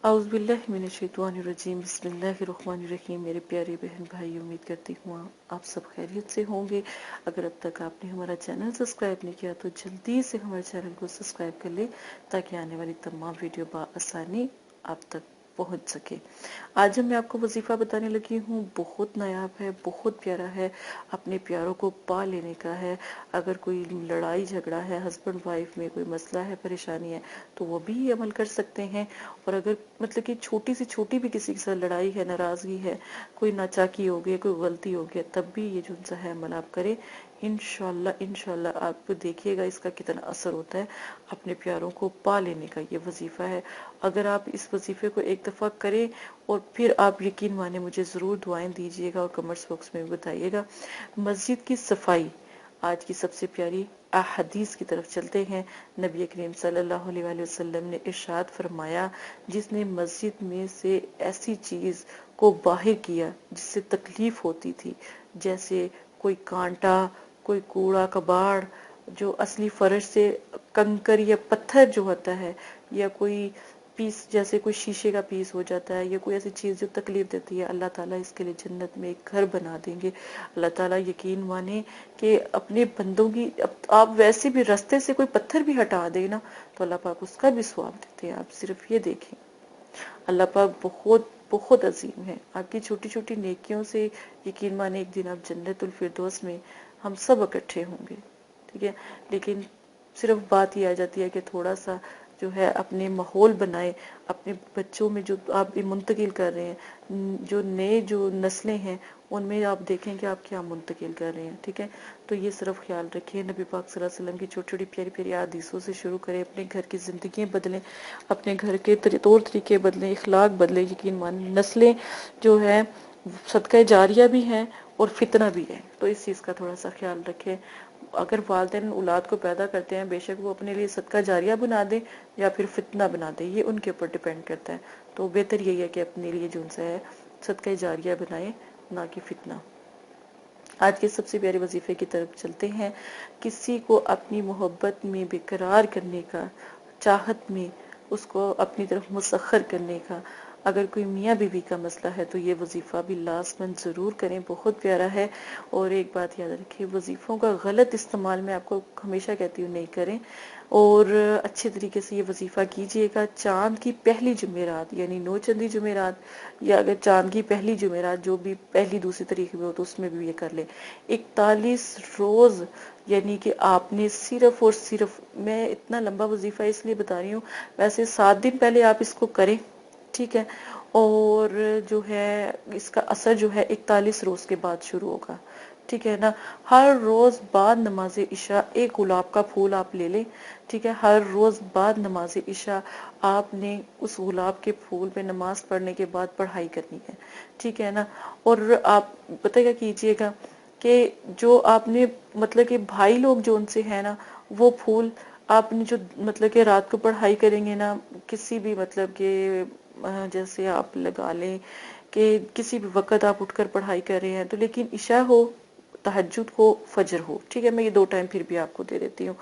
औज़ु बिल्लाहि मिनश्शैतानिर्रजीम बिस्मिल्लाहिर्रहमानिर्रहीम। मेरे प्यारे बहन भाई, उम्मीद करती हूँ आप सब खैरियत से होंगे। अगर अब तक आपने हमारा चैनल सब्सक्राइब नहीं किया तो जल्दी से हमारे चैनल को सब्सक्राइब कर ले, ताकि आने वाली तमाम वीडियो बआसानी आप तक पहुंच सके। आज मैं आपको वजीफा बताने लगी हूँ, बहुत नायाब है, बहुत प्यारा है, अपने प्यारों को पा लेने का है। अगर कोई लड़ाई झगड़ा है, हस्बैंड वाइफ में कोई मसला है, परेशानी है, तो वो भी अमल कर सकते हैं। और अगर मतलब कि छोटी से छोटी भी किसी के साथ लड़ाई है, नाराजगी है, कोई नाचाकी हो गई, कोई गलती हो गई, तब भी ये जो सा है अमल आप करें, इंशाल्लाह आप देखिएगा इसका कितना असर होता है। अपने प्यारों को पा लेने का ये वजीफा है। अगर आप इस वजीफे को एक दफ़ा करें और फिर आप यकीन माने मुझे ज़रूर दुआएं दीजिएगा और कमेंट्स बॉक्स में भी बताइएगा। मस्जिद की सफाई, आज की सबसे प्यारी हदीस की तरफ चलते हैं। नबी करीम सल्लल्लाहु अलैहि वसल्लम ने इरशाद फरमाया, जिसने मस्जिद में से ऐसी चीज को बाहर किया जिससे तकलीफ होती थी, जैसे कोई कांटा, कोई कूड़ा कबाड़, जो असली फर्श से कंकर या पत्थर जो होता है, या कोई पीस, जैसे कोई शीशे का पीस हो जाता है, या कोई ऐसी चीज जो तकलीफ देती है, अल्लाह ताला इसके लिए जन्नत में एक घर बना देंगे। अल्लाह ताला यकीन माने कि अपने बंदों की, आप वैसे भी रास्ते से कोई पत्थर भी हटा दे ना, तो अल्लाह पाक उसका भी स्वाब देते हैं। आप सिर्फ ये देखें, अल्लाह पाक बहुत बहुत अजीम है। आपकी छोटी छोटी नेकियों से यकीन माने एक दिन आप जन्नतुल फिरदौस में हम सब इकट्ठे होंगे। ठीक है, लेकिन सिर्फ बात ये आ जाती है कि थोड़ा सा जो है अपने माहौल बनाए, अपने बच्चों में जो आप मुंतकिल कर रहे हैं, जो नए जो नस्लें हैं, उनमें आप देखें कि आप क्या मुंतकिल कर रहे हैं। ठीक है, तो ये सिर्फ ख्याल रखिए। नबी पाक सल्लल्लाहु अलैहि वसल्लम की छोटी छोटी प्यारी प्यारी हदीसों से शुरू करें, अपने घर की जिंदगी बदलें, अपने घर के तौर तरीके बदलें, इखलाक बदलें। यकीन मान नस्लें जो है सदका जारिया भी हैं और फितना भी है, तो इस चीज़ का थोड़ा सा ख्याल रखें। अगर वालिदैन औलाद को पैदा करते हैं, बेशक वो अपने लिए सदका जारिया बना दें या फिर फितना बना दें, ये उनके ऊपर डिपेंड करता है। तो बेहतर यही है कि अपने लिए जो सा है सदका जारिया बनाए, ना कि फितना। आज के सबसे प्यारे वजीफे की तरफ चलते हैं। किसी को अपनी मोहब्बत में बेकरार करने का, चाहत में उसको अपनी तरफ मुसख्खर करने का। अगर कोई मियाँ बीवी का मसला है तो ये वजीफा भी लाजमन ज़रूर करें, बहुत प्यारा है। और एक बात याद रखें, वजीफ़ों का गलत इस्तेमाल मैं आपको हमेशा कहती हूँ नहीं करें, और अच्छे तरीके से ये वजीफा कीजिएगा। चांद की पहली जुमेरात, यानी नौ चंदी जुमेरात, या अगर चांद की पहली जुमेरात जो भी पहली दूसरी तरीके में हो तो उसमें भी ये कर ले। 41 रोज, यानी कि आपने सिर्फ और सिर्फ, मैं इतना लंबा वजीफा इसलिए बता रही हूँ, वैसे 7 दिन पहले आप इसको करें, ठीक है, और जो है इसका असर जो है 41 रोज के बाद शुरू होगा। ठीक है ना, हर रोज बाद नमाज इशा एक गुलाब का फूल आप ले लें। ठीक है, हर रोज बाद नमाज इशा आपने उस गुलाब के फूल पे नमाज पढ़ने के बाद पढ़ाई करनी है। ठीक है ना, और आप पता क्या कीजिएगा कि जो आपने मतलब कि भाई लोग जो उनसे है ना, वो फूल आपने जो मतलब कि रात को पढ़ाई करेंगे ना, किसी भी मतलब के जैसे आप लगा लें कि किसी भी वक्त आप उठकर पढ़ाई कर रहे हैं, तो लेकिन इशा हो, तहज्जुद हो, फजर हो, ठीक है, मैं ये 2 टाइम फिर भी आपको दे देती हूँ।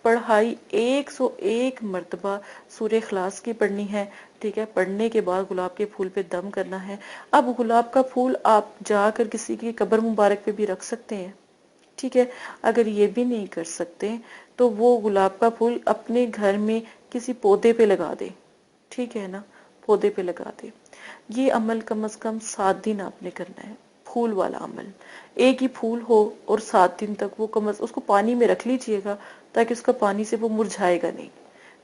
पढ़ाई 101 मरतबा सूरह इखलास की पढ़नी है। ठीक है, पढ़ने के बाद गुलाब के फूल पे दम करना है। अब गुलाब का फूल आप जाकर किसी की कब्र मुबारक पे भी रख सकते हैं। ठीक है, अगर ये भी नहीं कर सकते तो वो गुलाब का फूल अपने घर में किसी पौधे पे लगा दे। ठीक है ना, पौधे पे लगा दे। ये अमल कम से कम 7 दिन आपने करना है, फूल वाला अमल। एक ही फूल हो और 7 दिन तक वो उसको पानी में रख लीजिएगा, ताकि उसका पानी से वो मुरझाएगा नहीं।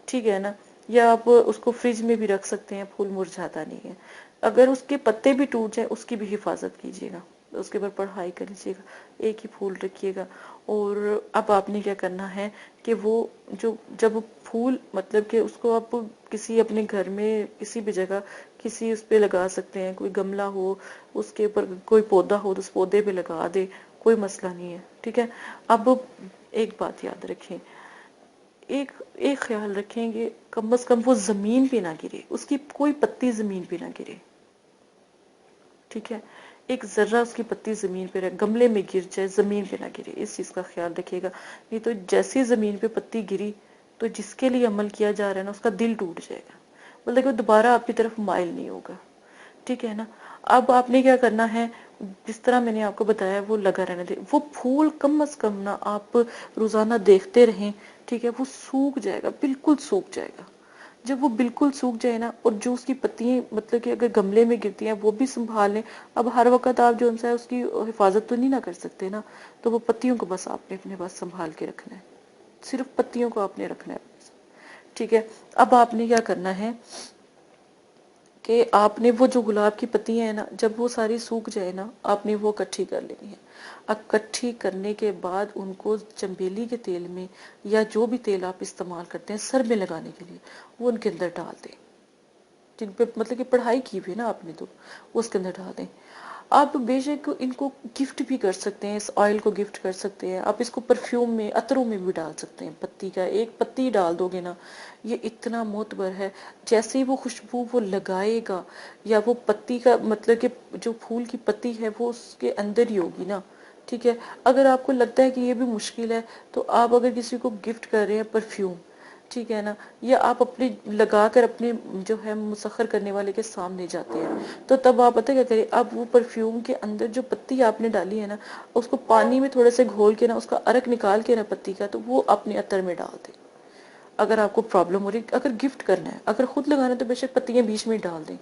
ठीक है ना, या आप उसको फ्रिज में भी रख सकते हैं, फूल मुरझाता नहीं है। अगर उसके पत्ते भी टूट जाए उसकी भी हिफाजत कीजिएगा, उसके ऊपर पढ़ाई कर लीजिएगा, एक ही फूल रखिएगा। और अब आपने क्या करना है कि वो जो जब फूल मतलब कि उसको आप किसी अपने घर में किसी भी जगह किसी उस पे लगा सकते हैं, कोई गमला हो उसके ऊपर कोई पौधा हो तो उस पौधे पे लगा दे, कोई मसला नहीं है। ठीक है, अब एक बात याद रखें, एक एक ख्याल रखेंगे, कम से कम वो जमीन पे ना गिरे, उसकी कोई पत्ती जमीन पे ना गिरे। ठीक है, एक जर्रा उसकी पत्ती जमीन पे रहे, गमले में गिर जाए, जमीन पे ना गिरे, इस चीज का ख्याल रखिएगा। नहीं तो जैसी जमीन पे पत्ती गिरी तो जिसके लिए अमल किया जा रहा है ना, उसका दिल टूट जाएगा, مطلب کہ وہ دوبارہ آپ کی طرف مائل نہیں ہوگا، ٹھیک ہے نا۔ اب آپ نے کیا کرنا ہے، جس طرح میں نے آپ کو بتایا وہ لگا رہنا دے، وہ پھول کم از کم نا آپ روزانہ دیکھتے رہیں، ٹھیک ہے، وہ سوکھ جائے گا، بالکل سوکھ جائے گا۔ جب وہ بالکل سوکھ جائے نا، اور جو اس کی پتیاں مطلب کہ اگر گملے میں گرتی ہیں وہ بھی سنبھال لیں۔ اب ہر وقت آپ جو ہے اس کی حفاظت تو نہیں نہ کر سکتے نا، تو وہ پتیوں کو بس آپ نے اپنے پاس سنبھال کے رکھنا ہے، صرف پتیوں کو آپ نے رکھنا ہے، ٹھیک ہے۔ اب آپ نے کیا کرنا ہے کہ آپ نے وہ جو گلاب کی پتیاں ہیں نا، جب وہ ساری سوکھ جائے نا، آپ نے وہ کٹھی کر لینی ہے۔ اب کٹھی کرنے کے بعد ان کو چنبیلی کے تیل میں، یا جو بھی تیل آپ استعمال کرتے ہیں سر میں لگانے کے لیے، وہ ان کے اندر ڈال دیں، جن پہ مطلب کہ پڑھائی کی ہوئی نا آپ نے، تو اس کے اندر ڈال دیں۔ آپ بے شک ان کو گفٹ بھی کر سکتے ہیں، اس آئل کو گفٹ کر سکتے ہیں آپ، اس کو پرفیوم میں، عطروں میں بھی ڈال سکتے ہیں۔ پتی کا ایک پتی ڈال دو گے نا، یہ اتنا معتبر ہے، جیسے ہی وہ خوشبو وہ لگائے گا، یا وہ پتی کا مطلب کہ جو پھول کی پتی ہے وہ اس کے اندر ہی ہوگی نا، ٹھیک ہے۔ اگر آپ کو لگتا ہے کہ یہ بھی مشکل ہے، تو آپ اگر کسی کو گفٹ کر رہے ہیں پرفیوم، ٹھیک ہے نا، یا آپ اپنے لگا کر اپنے جو ہے مسخر کرنے والے کے سامنے جاتے ہیں، تو تب آپ پتہ کیا کریں، اب وہ پرفیوم کے اندر جو پتی آپ نے ڈالی ہے نا، اس کو پانی میں تھوڑے سے گھول کے نا، اس کا عرق نکال کے نا پتی کا، تو وہ اپنے عطر میں ڈال دیں۔ اگر آپ کو پرابلم ہو رہی، اگر گفٹ کرنا ہے، اگر خود لگانا ہے تو بے شک پتیاں بیچ میں ڈال دیں،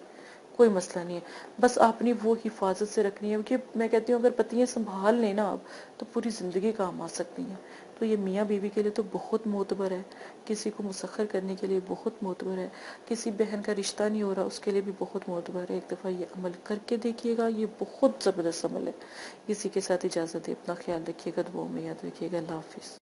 کوئی مسئلہ نہیں ہے۔ بس آپ نے وہ حفاظت سے رکھنی ہے، کیونکہ میں کہتی ہوں اگر پتیاں سنبھال لیں نا آپ، تو پوری زندگی کام آ سکتی ہیں۔ تو یہ میاں بیوی کے لیے تو بہت معتبر ہے، کسی کو مسخر کرنے کے لیے بہت معتبر ہے، کسی بہن کا رشتہ نہیں ہو رہا اس کے لیے بھی بہت معتبر ہے۔ ایک دفعہ یہ عمل کر کے دیکھیے گا، یہ بہت زبردست عمل ہے۔ کسی کے ساتھ اجازت ہے، اپنا خیال رکھیے گا، دعاؤں میں یاد رکھیے گا۔ اللہ حافظ۔